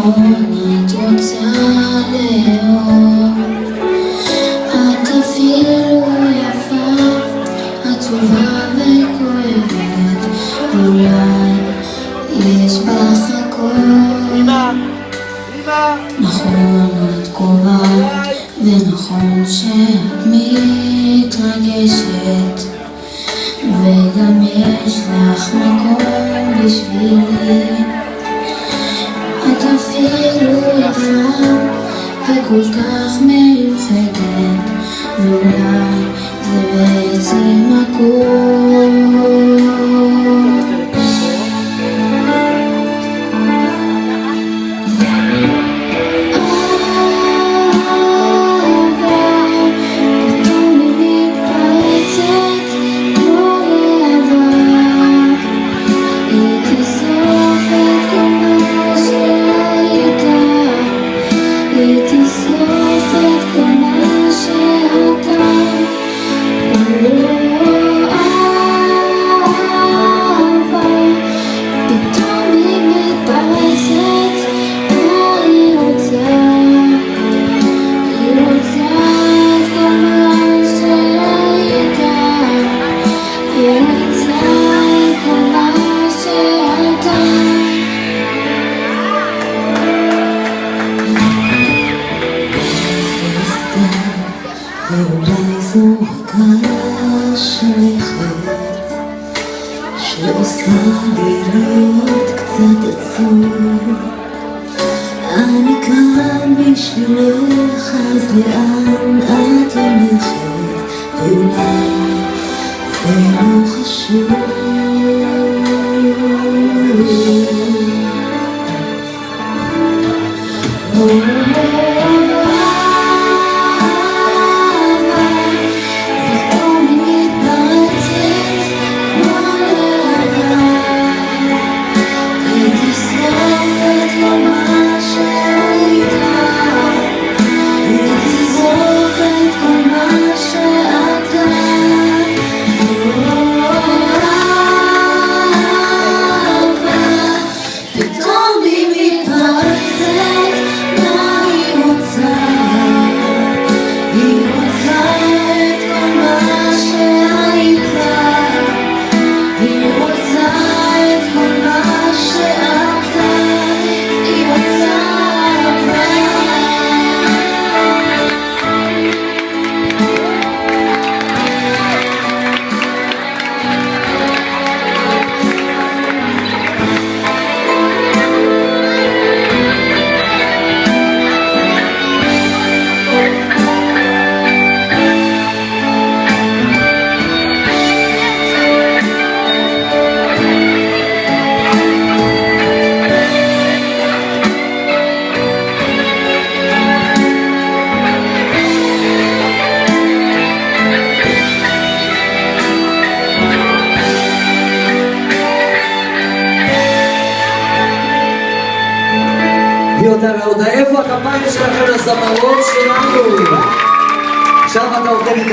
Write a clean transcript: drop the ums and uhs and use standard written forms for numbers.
נכון את רוצה לאהוב, את אפילו יפה, עצובה וכואבת, אולי יש בך הכל. נכון את קרובה ונכון שאת מתרגשת, וגם יש לך מקום בשבילי. את אפילו יפה וכל כך מיוחדת, ואולי זה בעצם הכל. ואולי זו הכרה שלכת שעושה לי להיות קצת עצוב. אני כאן בשבילך, אז לאן את הולכת? ואולי זה לא חשוב. איפה הכפיים שלכם לזמרות שלנו? עכשיו אתה עוטה לי את